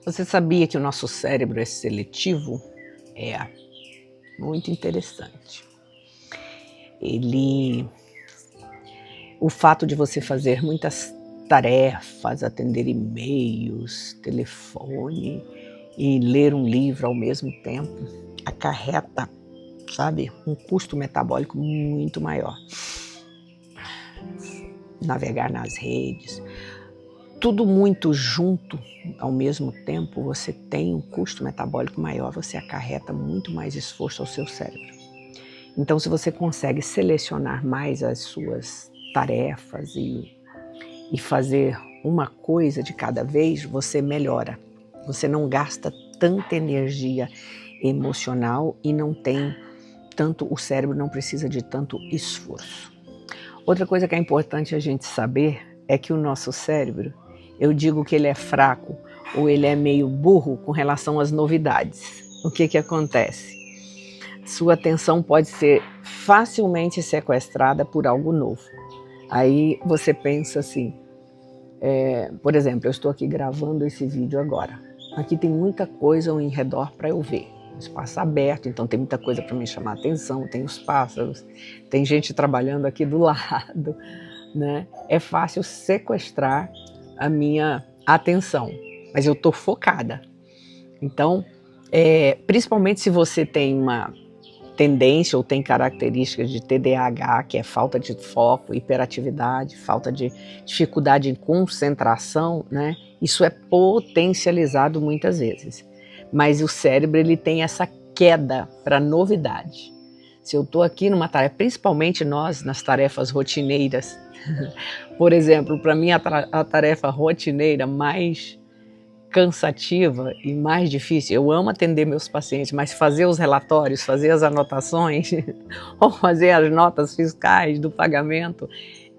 Você sabia que o nosso cérebro é seletivo? É muito interessante. O fato de você fazer muitas tarefas, atender e-mails, telefone e ler um livro ao mesmo tempo, acarreta, sabe, um custo metabólico muito maior. Navegar nas redes, tudo muito junto ao mesmo tempo, você tem um custo metabólico maior, você acarreta muito mais esforço ao seu cérebro. Então, se você consegue selecionar mais as suas tarefas e fazer uma coisa de cada vez, você melhora. Você não gasta tanta energia emocional e não tem tanto, o cérebro não precisa de tanto esforço. Outra coisa que é importante a gente saber é que o nosso cérebro, eu digo que ele é fraco ou ele é meio burro com relação às novidades. O que acontece? Sua atenção pode ser facilmente sequestrada por algo novo. Aí você pensa assim, por exemplo, eu estou aqui gravando esse vídeo agora. Aqui tem muita coisa ao redor para eu ver. Um espaço aberto, então tem muita coisa para me chamar a atenção, tem os pássaros, tem gente trabalhando aqui do lado, né? É fácil sequestrar a minha atenção, mas eu estou focada. Então, principalmente se você tem uma tendência ou tem características de TDAH, que é falta de foco, hiperatividade, falta de dificuldade em concentração, né? Isso é potencializado muitas vezes. Mas o cérebro, ele tem essa queda para novidade. Se eu estou aqui numa tarefa, principalmente nós nas tarefas rotineiras, por exemplo, para mim a tarefa rotineira mais cansativa e mais difícil, eu amo atender meus pacientes, mas fazer os relatórios, fazer as anotações ou fazer as notas fiscais do pagamento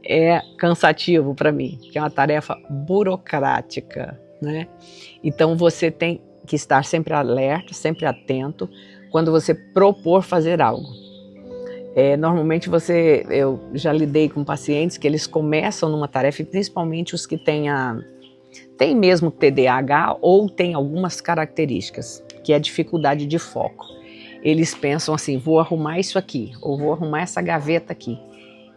é cansativo para mim, que é uma tarefa burocrática, né? Então você tem que estar sempre alerta, sempre atento quando você propor fazer algo. Normalmente eu já lidei com pacientes que eles começam numa tarefa, e principalmente os que tem mesmo TDAH ou tem algumas características, que é a dificuldade de foco. Eles pensam assim, vou arrumar isso aqui, ou vou arrumar essa gaveta aqui.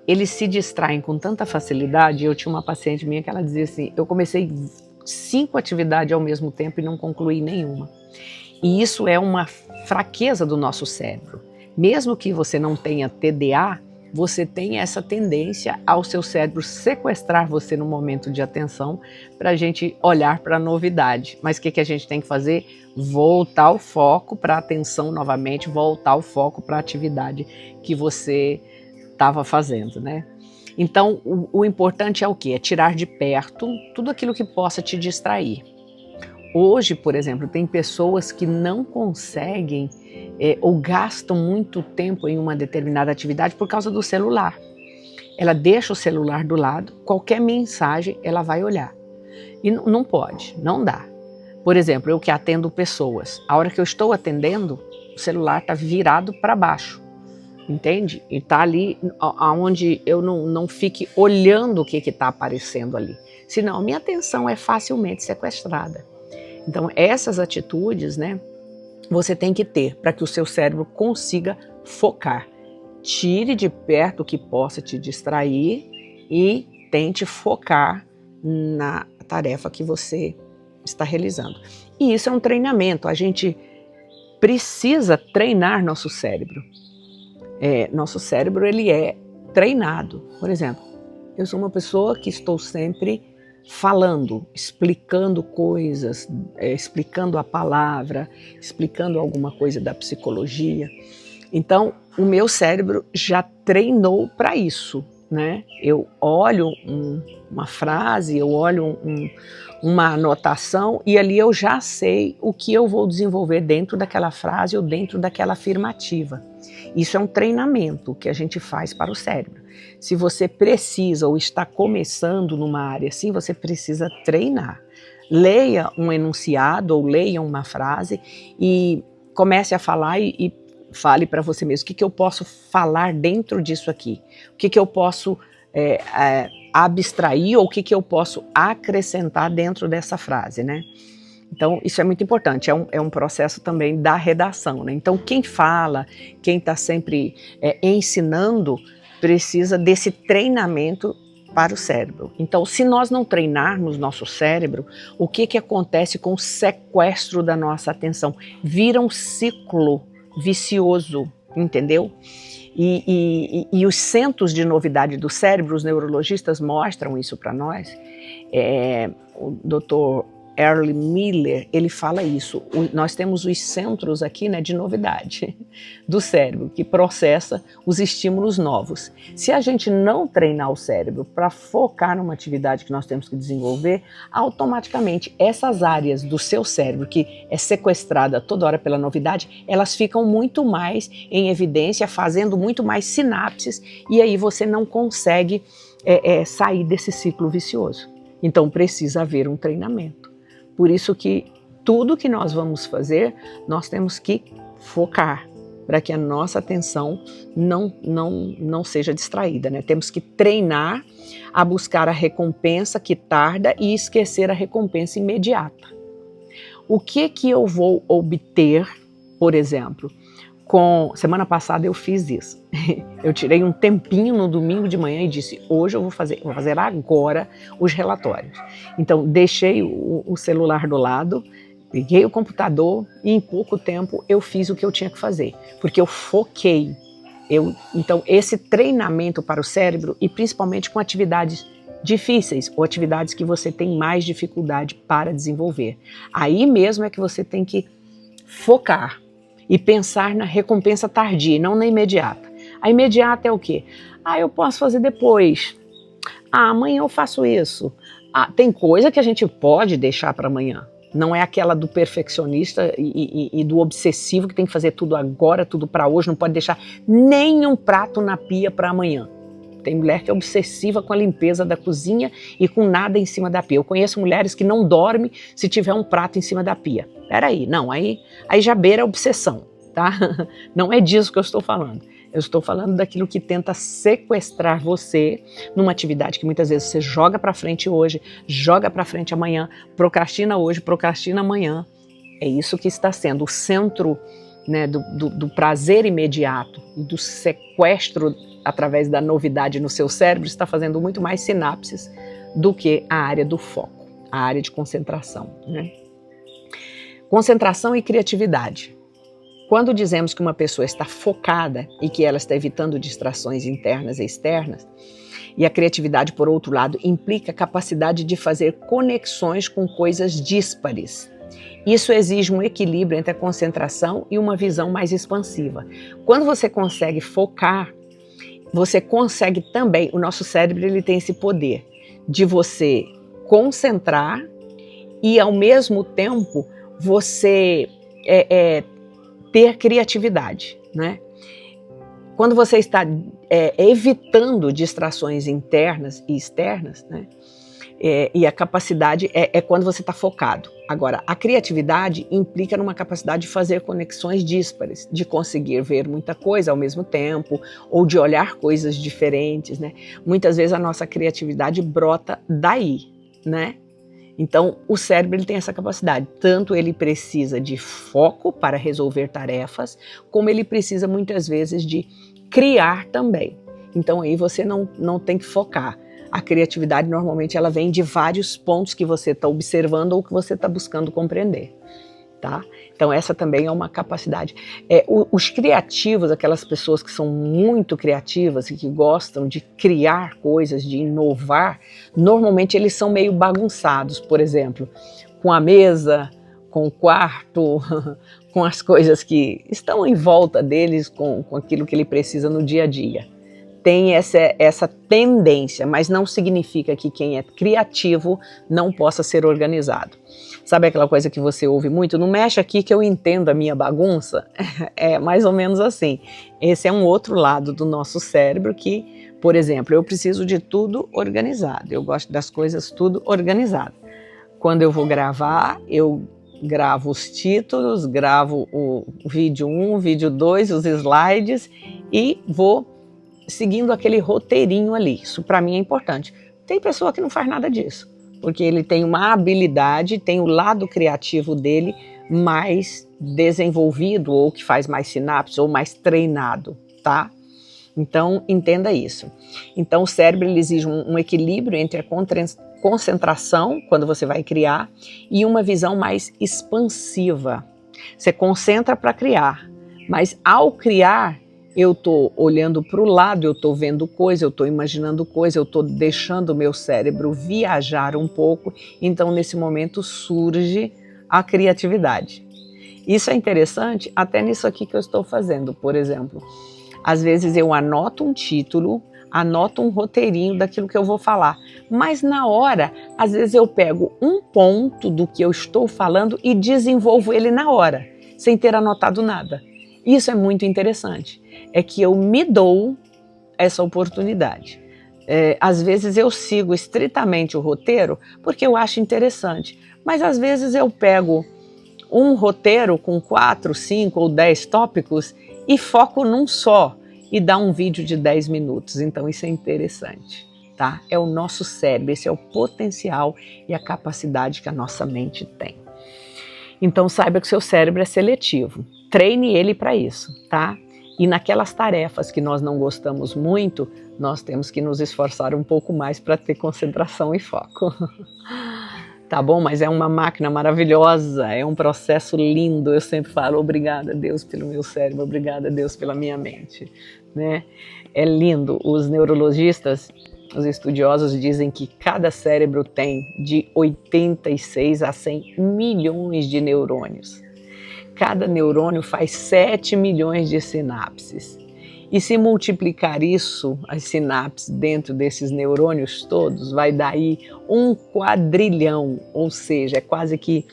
Eles se distraem com tanta facilidade. Eu tinha uma paciente minha que ela dizia assim, eu comecei 5 atividades ao mesmo tempo e não concluí nenhuma. E isso é uma fraqueza do nosso cérebro. Mesmo que você não tenha TDA, você tem essa tendência ao seu cérebro sequestrar você no momento de atenção para a gente olhar para a novidade. Mas o que a gente tem que fazer? Voltar o foco para a atenção novamente, voltar o foco para a atividade que você estava fazendo, né? Então, o importante é o quê? É tirar de perto tudo aquilo que possa te distrair. Hoje, por exemplo, tem pessoas que não conseguem ou gastam muito tempo em uma determinada atividade por causa do celular. Ela deixa o celular do lado, qualquer mensagem ela vai olhar. E não pode, não dá. Por exemplo, eu que atendo pessoas, a hora que eu estou atendendo, o celular está virado para baixo, entende? E está ali onde eu não fique olhando o que está aparecendo ali. Senão, minha atenção é facilmente sequestrada. Então, essas atitudes, né, você tem que ter para que o seu cérebro consiga focar. Tire de perto o que possa te distrair e tente focar na tarefa que você está realizando. E isso é um treinamento, a gente precisa treinar nosso cérebro. Nosso cérebro, ele é treinado. Por exemplo, eu sou uma pessoa que estou sempre falando, explicando coisas, explicando a palavra, explicando alguma coisa da psicologia. Então, o meu cérebro já treinou para isso, né? Eu olho uma frase, eu olho uma anotação e ali eu já sei o que eu vou desenvolver dentro daquela frase ou dentro daquela afirmativa. Isso é um treinamento que a gente faz para o cérebro. Se você precisa ou está começando numa área assim, você precisa treinar. Leia um enunciado ou leia uma frase e comece a falar e fale para você mesmo, o que eu posso falar dentro disso aqui? O que eu posso abstrair ou o que eu posso acrescentar dentro dessa frase, né? Então, isso é muito importante, é um processo também da redação, né? Então, quem fala, quem está sempre ensinando, precisa desse treinamento para o cérebro. Então, se nós não treinarmos nosso cérebro, o que acontece com o sequestro da nossa atenção? Vira um ciclo vicioso, entendeu? E os centros de novidade do cérebro, os neurologistas mostram isso para nós. O Dr. Earle Miller, ele fala isso. Nós temos os centros aqui, né, de novidade do cérebro, que processa os estímulos novos. Se a gente não treinar o cérebro para focar numa atividade que nós temos que desenvolver, automaticamente essas áreas do seu cérebro, que é sequestrada toda hora pela novidade, elas ficam muito mais em evidência, fazendo muito mais sinapses, e aí você não consegue sair desse ciclo vicioso. Então precisa haver um treinamento. Por isso que tudo que nós vamos fazer, nós temos que focar para que a nossa atenção não seja distraída, né? Temos que treinar a buscar a recompensa que tarda e esquecer a recompensa imediata. O que eu vou obter, por exemplo, semana passada eu fiz isso. Eu tirei um tempinho no domingo de manhã e disse, hoje eu vou fazer agora os relatórios. Então deixei o celular do lado, peguei o computador e em pouco tempo eu fiz o que eu tinha que fazer, porque eu foquei. Então esse treinamento para o cérebro, e principalmente com atividades difíceis ou atividades que você tem mais dificuldade para desenvolver. Aí mesmo é que você tem que focar e pensar na recompensa tardia, não na imediata. A imediata é o quê? Eu posso fazer depois. Amanhã eu faço isso. Tem coisa que a gente pode deixar para amanhã. Não é aquela do perfeccionista e do obsessivo que tem que fazer tudo agora, tudo para hoje, não pode deixar nenhum prato na pia para amanhã. Tem mulher que é obsessiva com a limpeza da cozinha e com nada em cima da pia. Eu conheço mulheres que não dormem se tiver um prato em cima da pia. Peraí, não, aí já beira a obsessão, tá? Não é disso que eu estou falando. Eu estou falando daquilo que tenta sequestrar você numa atividade que muitas vezes você joga para frente hoje, joga para frente amanhã, procrastina hoje, procrastina amanhã. É isso que está sendo o centro, né, do prazer imediato e do sequestro através da novidade no seu cérebro, está fazendo muito mais sinapses do que a área do foco, a área de concentração, né? Concentração e criatividade. Quando dizemos que uma pessoa está focada e que ela está evitando distrações internas e externas, e a criatividade, por outro lado, implica a capacidade de fazer conexões com coisas díspares. Isso exige um equilíbrio entre a concentração e uma visão mais expansiva. Quando você consegue focar, você consegue também, o nosso cérebro ele tem esse poder de você concentrar e ao mesmo tempo você ter criatividade, né? Quando você está evitando distrações internas e externas, né? E a capacidade é quando você está focado. Agora, a criatividade implica numa capacidade de fazer conexões díspares, de conseguir ver muita coisa ao mesmo tempo, ou de olhar coisas diferentes, né? Muitas vezes a nossa criatividade brota daí, né? Então, o cérebro ele tem essa capacidade, tanto ele precisa de foco para resolver tarefas, como ele precisa muitas vezes de criar também. Então, aí você não tem que focar. A criatividade, normalmente, ela vem de vários pontos que você está observando ou que você está buscando compreender, tá? Então, essa também é uma capacidade. Os criativos, aquelas pessoas que são muito criativas e que gostam de criar coisas, de inovar, normalmente eles são meio bagunçados, por exemplo, com a mesa, com o quarto, com as coisas que estão em volta deles, com aquilo que ele precisa no dia a dia. Tem essa tendência, mas não significa que quem é criativo não possa ser organizado. Sabe aquela coisa que você ouve muito? Não mexe aqui que eu entendo a minha bagunça? É mais ou menos assim. Esse é um outro lado do nosso cérebro que, por exemplo, eu preciso de tudo organizado. Eu gosto das coisas tudo organizado. Quando eu vou gravar, eu gravo os títulos, gravo o vídeo 1, vídeo 2, os slides e vou seguindo aquele roteirinho ali. Isso para mim é importante. Tem pessoa que não faz nada disso. porque ele tem uma habilidade, tem o lado criativo dele mais desenvolvido, ou que faz mais sinapses, ou mais treinado, tá? Então, entenda isso. Então, o cérebro ele exige um equilíbrio entre a concentração, quando você vai criar, e uma visão mais expansiva. Você concentra para criar, mas ao criar, eu estou olhando para o lado, eu estou vendo coisa, eu estou imaginando coisa, eu estou deixando o meu cérebro viajar um pouco, então nesse momento surge a criatividade. Isso é interessante até nisso aqui que eu estou fazendo, por exemplo. Às vezes eu anoto um título, anoto um roteirinho daquilo que eu vou falar, mas na hora, às vezes eu pego um ponto do que eu estou falando e desenvolvo ele na hora, sem ter anotado nada. Isso é muito interessante, é que eu me dou essa oportunidade. Às vezes eu sigo estritamente o roteiro porque eu acho interessante, mas às vezes eu pego um roteiro com 4, 5 ou 10 tópicos e foco num só e dá um vídeo de 10 minutos. Então isso é interessante, tá? É o nosso cérebro, esse é o potencial e a capacidade que a nossa mente tem. Então saiba que o seu cérebro é seletivo, treine ele para isso, tá? E naquelas tarefas que nós não gostamos muito, nós temos que nos esforçar um pouco mais para ter concentração e foco. Tá bom? Mas é uma máquina maravilhosa, é um processo lindo. Eu sempre falo, obrigada Deus pelo meu cérebro, obrigada Deus pela minha mente, né? É lindo. Os neurologistas, os estudiosos dizem que cada cérebro tem de 86 a 100 milhões de neurônios. Cada neurônio faz 7 milhões de sinapses. E se multiplicar isso, as sinapses dentro desses neurônios todos, vai dar aí 1 quadrilhão, ou seja, é quase que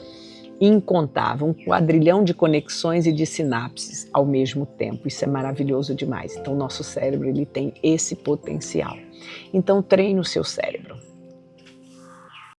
incontável, 1 quadrilhão de conexões e de sinapses ao mesmo tempo. Isso é maravilhoso demais. Então, nosso cérebro ele tem esse potencial. Então, treine o seu cérebro.